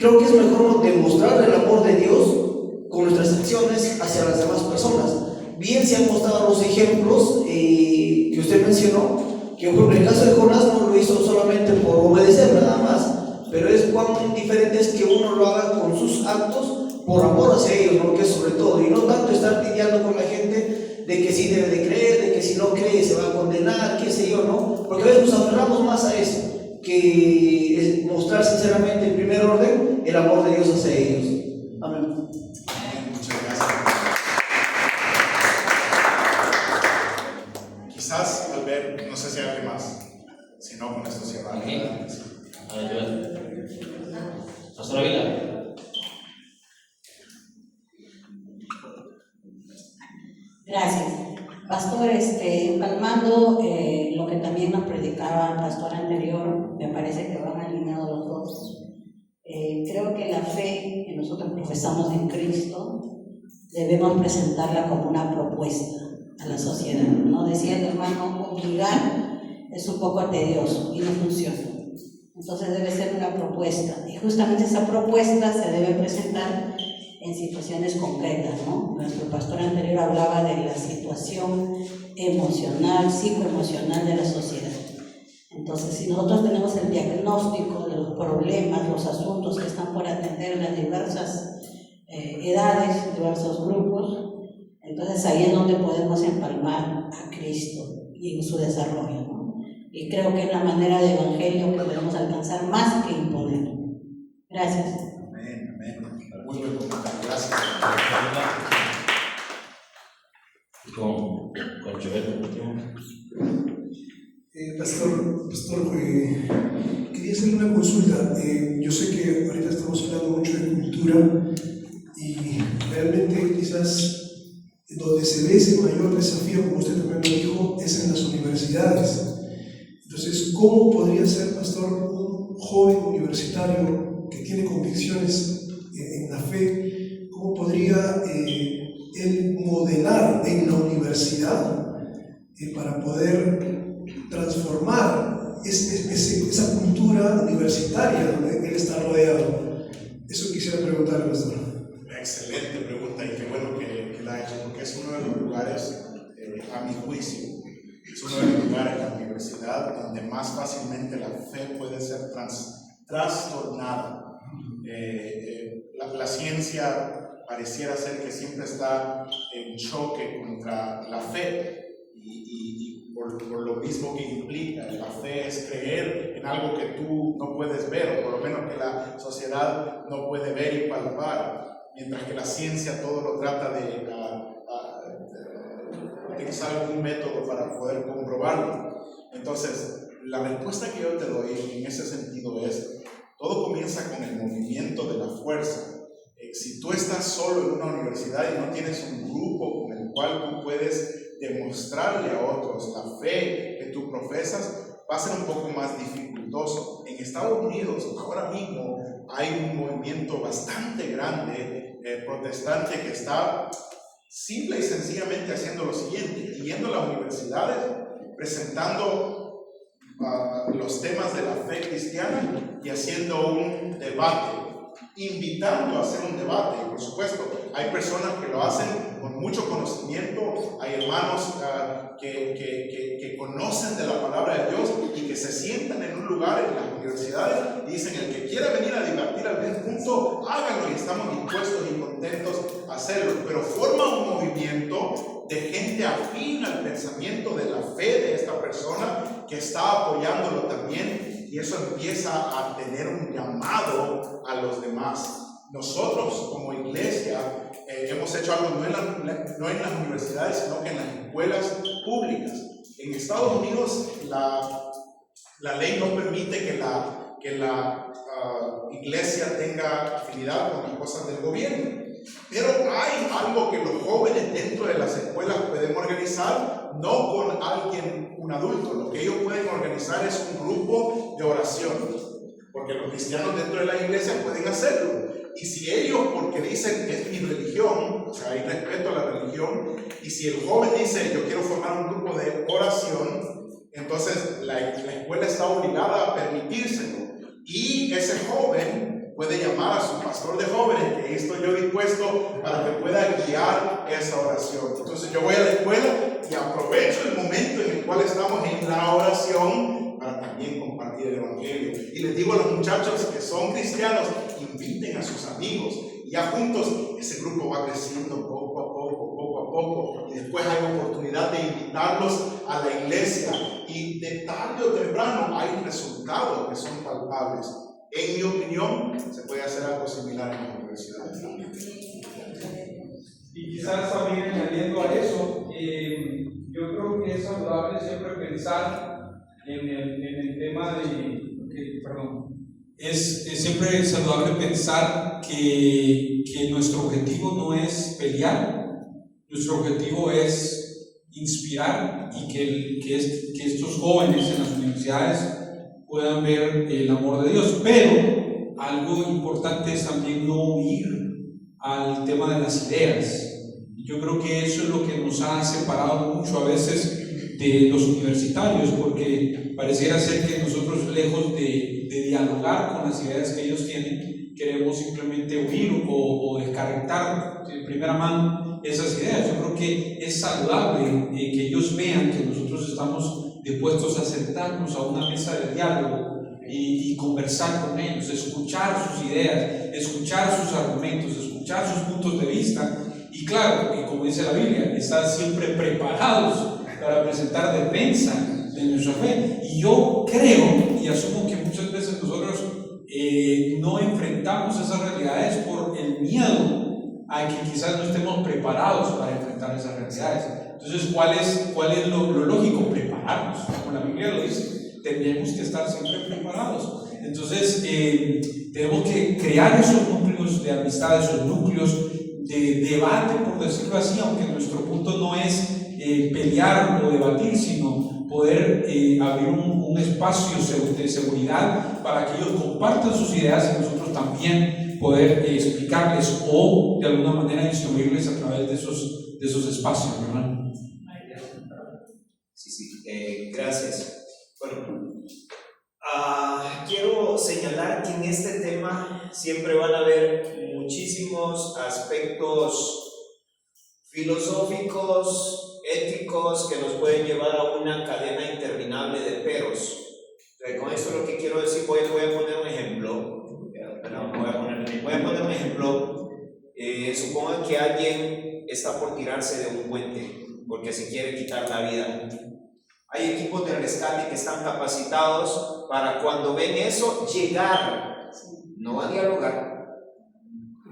E: mejor demostrar el amor de Dios con nuestras acciones hacia las demás personas. Bien se han mostrado los ejemplos que usted mencionó, que por el caso de Jonás no lo hizo solamente por obedecer nada más, pero es cuán diferente es que uno lo haga con sus actos por amor hacia ellos, ¿no? Que es sobre todo, y no tanto estar lidiando con la gente de que sí debe de creer, de que si no cree se va a condenar, qué sé yo, ¿no? Porque a veces nos aferramos más a eso que mostrar sinceramente en primer orden el amor de Dios hacia ellos. Amén.
A: Amén, muchas gracias. Quizás al ver, no sé si hay algo más, si no con esto cerramos.
B: Pastor Ávila.
F: Gracias. Pastor, empalmando lo que también nos predicaba el pastor anterior, me parece que van alineados los dos. Creo que la fe que nosotros profesamos en Cristo debemos presentarla como una propuesta a la sociedad. ¿No? Decía el hermano, obligar es un poco tedioso y no funciona. Entonces debe ser una propuesta, y justamente esa propuesta se debe presentar en situaciones concretas, ¿no? Nuestro pastor anterior hablaba de la situación emocional, psicoemocional de la sociedad. Entonces, si nosotros tenemos el diagnóstico de los problemas, los asuntos que están por atender en las diversas edades, diversos grupos, entonces ahí es donde podemos empalmar a Cristo y en su desarrollo, ¿no? Y creo que es la manera de evangelio que podemos alcanzar más que imponer. Gracias.
A: Amén, amén. Muy buen comentario, gracias.
B: Con Joel, último.
G: Pastor, quería hacerle una consulta. Yo sé que ahorita estamos hablando mucho de cultura y realmente quizás donde se ve ese mayor desafío, como usted también lo dijo, es en las universidades. Entonces, ¿cómo podría ser, pastor, un joven universitario que tiene convicciones en la fe, cómo podría él modelar en la universidad para poder transformar esa cultura universitaria donde él está rodeado? Eso quisiera preguntarle, pastor.
A: Excelente pregunta, y qué bueno que la ha hecho, porque es uno de los lugares, a mi juicio, es uno de los lugares en la universidad donde más fácilmente la fe puede ser trastornada. La ciencia pareciera ser que siempre está en choque contra la fe, y por lo mismo que implica. La fe es creer en algo que tú no puedes ver, o por lo menos que la sociedad no puede ver y palpar, mientras que la ciencia todo lo trata de utilizar algún método para poder comprobarlo. Entonces, la respuesta que yo te doy en ese sentido es: todo comienza con el movimiento de la fuerza. Si tú estás solo en una universidad y no tienes un grupo con el cual tú puedes demostrarle a otros la fe que tú profesas, va a ser un poco más dificultoso. En Estados Unidos ahora mismo hay un movimiento bastante grande protestante que está simple y sencillamente haciendo lo siguiente: yendo a las universidades, presentando los temas de la fe cristiana y haciendo un debate, invitando a hacer un debate. Y por supuesto, hay personas que lo hacen con mucho conocimiento, hay hermanos que conocen de la palabra de Dios y que se sientan en un lugar en las universidades y dicen: el que quiera venir a debatir algún punto, háganlo, y estamos dispuestos y contentos a hacerlo. Pero forma un movimiento de gente afín al pensamiento de la fe de esta persona que está apoyándolo también, y eso empieza a tener un llamado a los demás. Nosotros como iglesia hemos hecho algo no en las universidades, sino que en las escuelas públicas. En Estados Unidos la ley no permite que la iglesia tenga afinidad con las cosas del gobierno, pero hay algo que los jóvenes dentro de las escuelas pueden organizar, no con un adulto. Lo que ellos pueden organizar es un grupo de oración, porque los cristianos dentro de la iglesia pueden hacerlo. Y si ellos, porque dicen es mi religión, o sea, hay respeto a la religión, y si el joven dice yo quiero formar un grupo de oración, entonces la escuela está obligada a permitírselo. Y ese joven puede llamar a su pastor de jóvenes, que estoy yo dispuesto para que pueda guiar esa oración. Entonces yo voy a la escuela y aprovecho el momento en el cual estamos en la oración para también compartir el evangelio. Y les digo a los muchachos que son cristianos: inviten a sus amigos, y ya juntos ese grupo va creciendo poco a poco, y después hay oportunidad de invitarlos a la iglesia, y de tarde o temprano hay resultados que son palpables. En mi opinión, se puede hacer algo similar en las universidades también.
D: Y quizás también añadiendo a eso, yo creo que es saludable siempre pensar en el tema de... Es siempre saludable pensar que nuestro objetivo no es pelear, nuestro objetivo es inspirar, y que estos jóvenes en las universidades puedan ver el amor de Dios. Pero algo importante es también no huir al tema de las ideas. Yo creo que eso es lo que nos ha separado mucho a veces de los universitarios, porque pareciera ser que nosotros, lejos de dialogar con las ideas que ellos tienen, queremos simplemente huir o descartar de primera mano esas ideas. Yo creo que es saludable que ellos vean que nosotros estamos dispuestos a sentarnos a una mesa de diálogo y conversar con ellos, escuchar sus ideas, escuchar sus argumentos, escuchar sus puntos de vista, y claro, y como dice la Biblia, estar siempre preparados para presentar defensa de nuestra fe. Y yo creo y asumo que muchas veces nosotros no enfrentamos esas realidades por el miedo a que quizás no estemos preparados para enfrentar esas realidades. Entonces, ¿cuál es lo lógico? Prepararnos, como la Biblia lo dice. Tenemos que estar siempre preparados. Entonces, tenemos que crear esos núcleos de amistad, esos núcleos de debate, por decirlo así, aunque nuestro punto no es pelear o debatir, sino poder abrir un espacio de seguridad para que ellos compartan sus ideas y nosotros también poder explicarles o de alguna manera instruirles a través de esos espacios, ¿verdad?
H: Sí, gracias. Bueno, quiero señalar que en este tema siempre van a haber muchísimos aspectos filosóficos, éticos, que nos pueden llevar a una cadena interminable de peros. Con esto lo que quiero decir, voy a poner un ejemplo. Voy a poner un ejemplo. Supongan que alguien está por tirarse de un puente porque se quiere quitar la vida. Hay equipos de rescate que están capacitados para cuando ven eso, llegar, no a dialogar,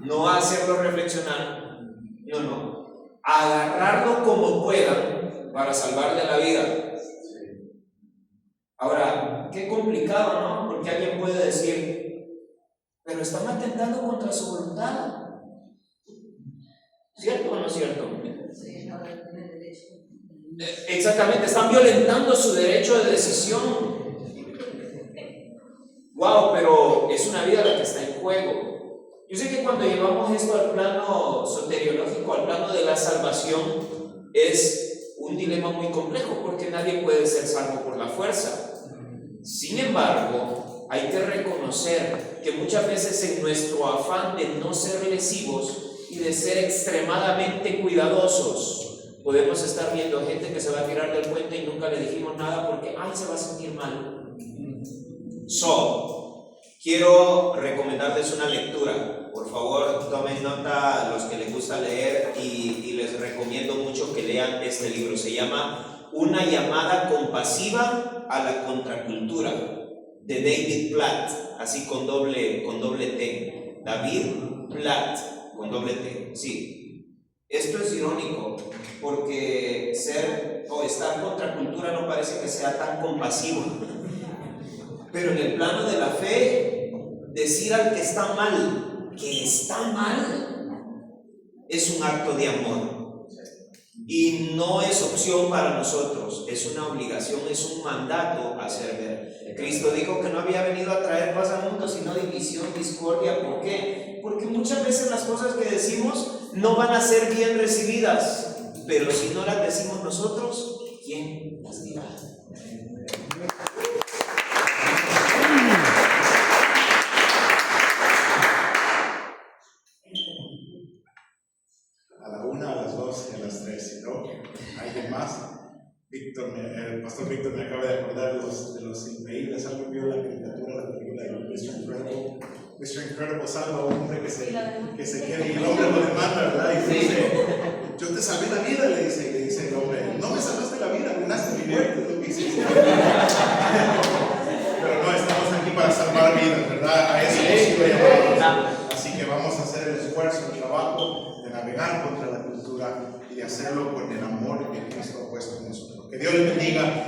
H: no a hacerlo reflexionar, no, a agarrarlo como puedan para salvarle la vida. Ahora, qué complicado, ¿no? Porque alguien puede decir, pero están atentando contra su voluntad. ¿Cierto o no es cierto? Exactamente, están violentando su derecho de decisión. Wow, pero es una vida la que está en juego. Yo sé que cuando llevamos esto al plano soteriológico, al plano de la salvación, es un dilema muy complejo porque nadie puede ser salvo por la fuerza. Sin embargo, hay que reconocer que muchas veces en nuestro afán de no ser lesivos y de ser extremadamente cuidadosos, podemos estar viendo gente que se va a tirar del puente y nunca le dijimos nada porque ay, se va a sentir mal. Quiero recomendarles una lectura. Por favor, tomen nota a los que les gusta leer y les recomiendo mucho que lean este libro. Se llama Una llamada compasiva a la contracultura, de David Platt, así con doble T. David Platt, con doble T, sí. Esto es irónico, porque ser o estar contracultura no parece que sea tan compasivo. Pero en el plano de la fe, decir al que está mal, que está mal, es un acto de amor. Y no es opción para nosotros, es una obligación, es un mandato a hacer ver. Cristo dijo que no había venido a traer paz al mundo, sino división, discordia. ¿Por qué? Porque muchas veces las cosas que decimos no van a ser bien recibidas, pero si no las decimos nosotros, ¿quién las dirá?
A: A la 1, a las 2 y a las 3, ¿no? ¿Alguien más? El pastor Víctor me acaba de acordar de los increíbles. ¿Alguien vio la caricatura, la película de Mr. Incredible? Mr. Incredible salva a un hombre que se queda y el hombre lo demanda, ¿verdad? Y dice, yo te salvé la vida, le dice el hombre. No me salvaste la vida, me naste mi muerte, es lo que hiciste. Pero no, estamos aquí para salvar vidas, ¿verdad? A eso hemos sido llamados. Así que vamos a hacer el esfuerzo, el trabajo de navegar contra la cultura y de hacerlo con el amor que Cristo ha puesto en nosotros. Que Dios les bendiga.